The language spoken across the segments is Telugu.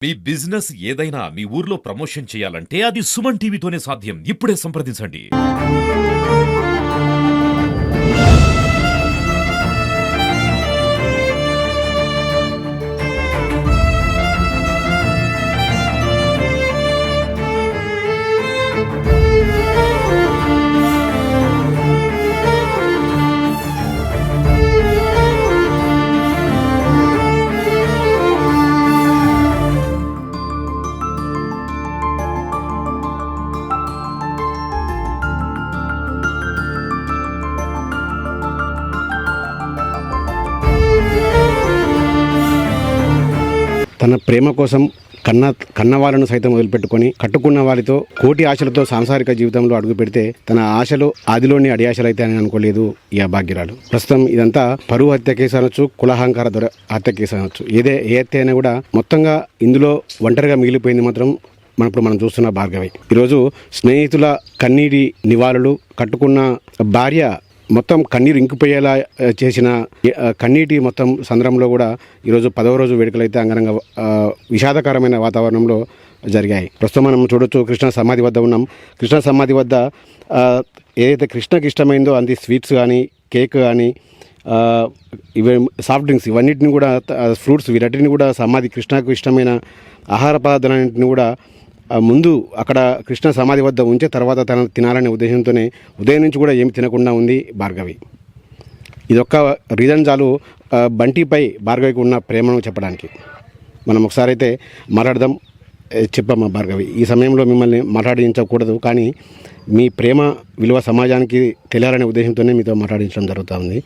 మీ బిజినెస్ ఏదైనా మీ ఊర్లో ప్రమోషన్ చేయాలంటే అది సుమన్ టీవీతోనే సాధ్యం. ఇప్పుడే సంప్రదించండి. తన ప్రేమ కోసం కన్న వాళ్ళను సైతం వదిలిపెట్టుకొని కట్టుకున్న వారితో కోటి ఆశలతో సాంసారిక జీవితంలో అడుగు పెడితే తన ఆశలు ఆదిలోని అడియాశలు అయితే అని అనుకోలేదు ఈ అభాగ్యురాలు. ప్రస్తుతం ఇదంతా పరువు హత్య కేసు అనొచ్చు, కులహంకార హత్య కేసు అనొచ్చు. ఏ హత్య అయినా కూడా మొత్తంగా ఇందులో ఒంటరిగా మిగిలిపోయింది మాత్రం మనం చూస్తున్న భార్గవి. ఈరోజు స్నేహితుల కన్నీటి నివాళులు, కట్టుకున్న భార్య మొత్తం కన్నీరు ఇంకిపోయేలా చేసిన కన్నీటి మొత్తం సంద్రంలో కూడా ఈరోజు 10వ రోజు వేడుకలు అయితే అంగరంగ విషాదకరమైన వాతావరణంలో జరిగాయి. ప్రస్తుతం మనం చూడొచ్చు, కృష్ణ సమాధి వద్ద ఉన్నాం. కృష్ణ సమాధి వద్ద ఏదైతే కృష్ణకి ఇష్టమైందో అంది స్వీట్స్ కానీ, కేక్ కానీ, ఇవి సాఫ్ట్ డ్రింక్స్, ఇవన్నిటిని కూడా, ఫ్రూట్స్, వీటన్నిటిని కూడా కృష్ణకు ఇష్టమైన ఆహార పదార్థాలన్నింటిని కూడా ముందు అక్కడ కృష్ణ సమాధి వద్ద ఉంచే తర్వాత తన తినాలనే ఉద్దేశంతోనే ఉదయం నుంచి కూడా ఏమి తినకుండా ఉంది భార్గవి. ఇదొక్క రీజన్ చాలు బంటిపై భార్గవికి ఉన్న ప్రేమను చెప్పడానికి. మనం ఒకసారి అయితే మాట్లాడదాం. చెప్పమ్మా భార్గవి, ఈ సమయంలో మిమ్మల్ని మాట్లాడించకూడదు, కానీ మీ ప్రేమ విలువ సమాజానికి తెలియాలనే ఉద్దేశంతోనే మీతో మాట్లాడించడం జరుగుతుంది.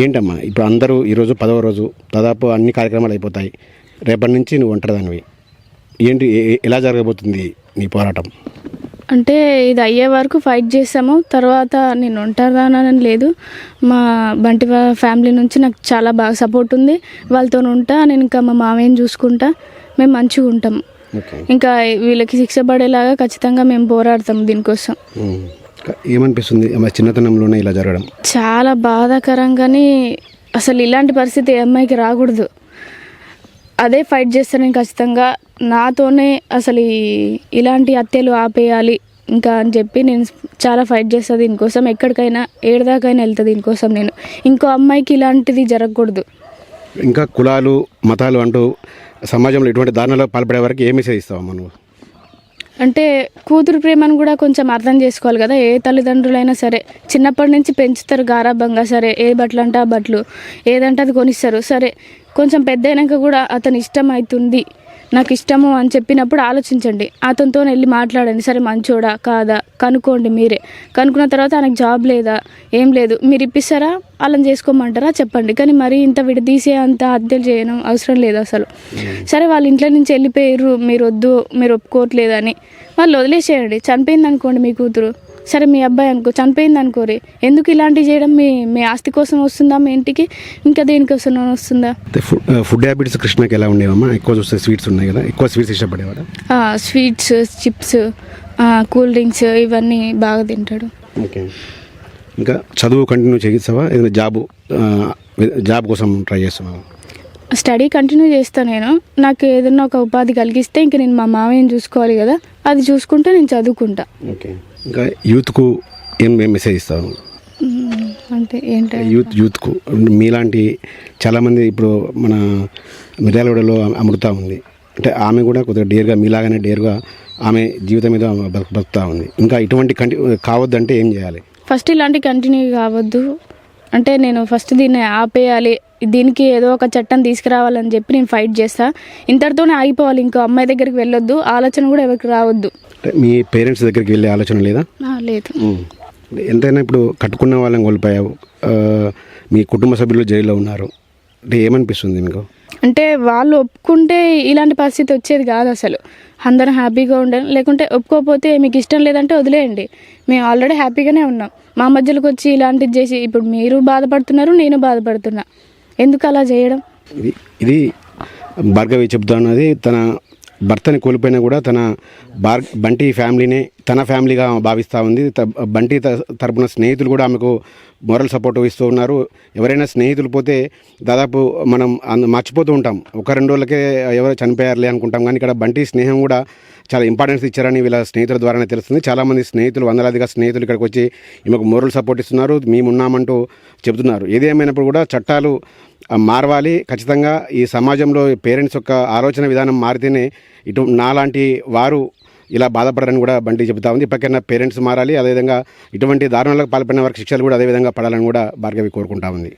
ఏంటమ్మా, ఇప్పుడు అందరూ ఈరోజు 10వ రోజు, దాదాపు అన్ని కార్యక్రమాలు అయిపోతాయి. రేపటి నుంచి నువ్వు ఒంటరిదానివి. ఏంటి, ఎలా జరగబోతుంది నీ పోరాటం? అంటే ఇది అయ్యే వరకు ఫైట్ చేస్తాము. తర్వాత నేను ఉంటానని లేదు. మా బంటి ఫ్యామిలీ నుంచి నాకు చాలా బాగా సపోర్ట్ ఉంది. వాళ్ళతో ఉంటా నేను. ఇంకా మా మామయ్యని చూసుకుంటా. మేము మంచిగా ఉంటాం. ఇంకా వీళ్ళకి శిక్ష పడేలాగా ఖచ్చితంగా మేము పోరాడతాం దీనికోసం. ఏమనిపిస్తుంది చిన్నతనంలోనే ఇలా జరగడం? చాలా బాధాకరంగానే. అసలు ఇలాంటి పరిస్థితి ఏ అమ్మాయికి రాకూడదు. అదే ఫైట్ చేస్తాను నేను ఖచ్చితంగా. నాతోనే అసలు ఇలాంటి హత్యలు ఆపేయాలి ఇంకా అని చెప్పి నేను చాలా ఫైట్ చేస్తాను దీనికోసం. ఎక్కడికైనా ఏడదాకైనా వెళ్తా దీనికోసం. నేను ఇంకో అమ్మాయికి ఇలాంటిది జరగకూడదు. ఇంకా కులాలు, మతాలు అంటూ సమాజంలో ఇటువంటి దారుణాలు పాల్పడే వరకు ఏ మెసేజ్ ఇస్తావమ్మా నువ్వు? అంటే కూతురు ప్రేమను కూడా కొంచెం అర్థం చేసుకోవాలి కదా. ఏ తల్లిదండ్రులైనా సరే చిన్నప్పటి నుంచి పెంచుతారు గారాబంగా. సరే, ఏ బట్టలు అంటే ఆ బట్టలు, ఏదంటే అది కొనిస్తారు. సరే, కొంచెం పెద్ద అయినాక కూడా అతను ఇష్టం అవుతుంది, నాకు ఇష్టము అని చెప్పినప్పుడు ఆలోచించండి. అతనితో వెళ్ళి మాట్లాడండి. సరే, మంచోడా కాదా కనుక్కోండి. మీరే కనుక్కున్న తర్వాత ఆయనకు జాబ్ లేదా, ఏం లేదు, మీరు ఇప్పిస్తారా, వాళ్ళని చేసుకోమంటారా చెప్పండి. కానీ మరి ఇంత విడదీసే అంత హత్యలు చేయడం అవసరం లేదు అసలు. సరే, వాళ్ళ ఇంట్లో నుంచి వెళ్ళిపోయారు, మీరు వద్దు, మీరు ఒప్పుకోవట్లేదని వాళ్ళు వదిలేసేయండి. చనిపోయింది అనుకోండి మీ కూతురు, సరే మీ అబ్బాయి అనుకో, చనిపోయింది అనుకోరి. ఎందుకు ఇలాంటివి చేయడం? మీ ఆస్తి కోసం వస్తుందా మీ ఇంటికి? ఇంకా దేనికోసం వస్తుందా? ఫుడ్ హ్యాబిట్స్ కృష్ణకి ఎలా ఉండేవమ్మా? ఎక్కువ చూస్తే స్వీట్స్ ఉన్నాయి కదా, ఎక్కువ స్వీట్స్ ఇష్టపడేవాడు? స్వీట్స్, చిప్స్, కూల్ డ్రింక్స్ ఇవన్నీ బాగా తింటాడు. ఓకే. ఇంకా చదువు కంటిన్యూ చేస్తావా? ఏదైనా జాబ్ కోసం ట్రై చేస్తున్నావా? స్టడీ కంటిన్యూ చేస్తాను నేను. నాకు ఏదైనా ఒక ఉపాధి కలిగిస్తే ఇంక నేను మా మామయ్యని చూసుకోవాలి కదా, అది చూసుకుంటే నేను చదువుకుంటా. ఓకే. ఇంకా యూత్కు ఏం మెసేజ్ ఇస్తావు? అంటే ఏంటి, యూత్కు మీలాంటి చాలామంది ఇప్పుడు మన మిర్యాలగూడలో అమృత ఉంది. అంటే ఆమె కూడా కొద్దిగా డేర్గా, మీలాగానే డేర్గా ఆమె జీవితం మీద బతుకుతూ ఉంది. ఇంకా ఇటువంటి కావద్దంటే ఏం చేయాలి? ఫస్ట్ ఇలాంటి కంటిన్యూ కావద్దు అంటే నేను ఫస్ట్ దీన్ని ఆపేయాలి, దీనికి ఏదో ఒక చట్టం తీసుకురావాలని చెప్పి నేను ఫైట్ చేస్తా. ఇంతటితోనే ఆగిపోవాలి. ఇంకో అమ్మాయి దగ్గరికి వెళ్ళొద్దు, ఆలోచన కూడా ఎవరికి రావద్దు. మీ పేరెంట్స్ దగ్గరికి వెళ్ళే ఆలోచన లేదా? లేదు. ఎంతైనా ఇప్పుడు కట్టుకున్న వాళ్ళని కోల్పోయావు, మీ కుటుంబ సభ్యులు జైల్లో ఉన్నారు, అంటే ఏమనిపిస్తుంది మీకు? అంటే వాళ్ళు ఒప్పుకుంటే ఇలాంటి పరిస్థితి వచ్చేది కాదు అసలు. అందరం హ్యాపీగా ఉండాలి. లేకుంటే ఒప్పుకోకపోతే మీకు ఇష్టం లేదంటే వదిలేయండి. మేము ఆల్రెడీ హ్యాపీగానే ఉన్నాం. మా మధ్యలోకి వచ్చి ఇలాంటిది చేసి ఇప్పుడు మీరు బాధపడుతున్నారు, నేను బాధపడుతున్నా. ఎందుకు అలా చేయడం? ఇది భార్గవి చెప్తా ఉన్నది. తన భర్తని కోల్పోయినా కూడా తన బంటి ఫ్యామిలీనే తన ఫ్యామిలీగా భావిస్తూ ఉంది. బంటి తరపున స్నేహితులు కూడా ఆమెకు మోరల్ సపోర్ట్ ఇస్తూ ఉన్నారు. ఎవరైనా స్నేహితులు పోతే దాదాపు మనం మర్చిపోతూ ఉంటాం, 1-2 రోజులకే ఎవరో చనిపోయారులే అనుకుంటాం. కానీ ఇక్కడ బంటి స్నేహం కూడా చాలా ఇంపార్టెన్స్ ఇచ్చారని వీళ్ళ స్నేహితుల ద్వారానే తెలుస్తుంది. చాలామంది స్నేహితులు, వందలాదిగా స్నేహితులు ఇక్కడికి వచ్చి ఈమెకు మోరల్ సపోర్ట్ ఇస్తున్నారు, మేమున్నామంటూ చెబుతున్నారు. ఏదేమైనప్పుడు కూడా చట్టాలు మారవాలి. ఖచ్చితంగా ఈ సమాజంలో పేరెంట్స్ యొక్క ఆలోచన విధానం మారితేనే ఇటు నాలాంటి వారు ఇలా బాధపడరని కూడా బంటి చెబుతా ఉంది. ఇప్పటికైనా పేరెంట్స్ మారాలి. అదేవిధంగా ఇటువంటి దారుణాలకు పాల్పడిన వారికి శిక్షలు కూడా అదేవిధంగా పడాలని కూడా భార్గవి కోరుకుంటా ఉంది.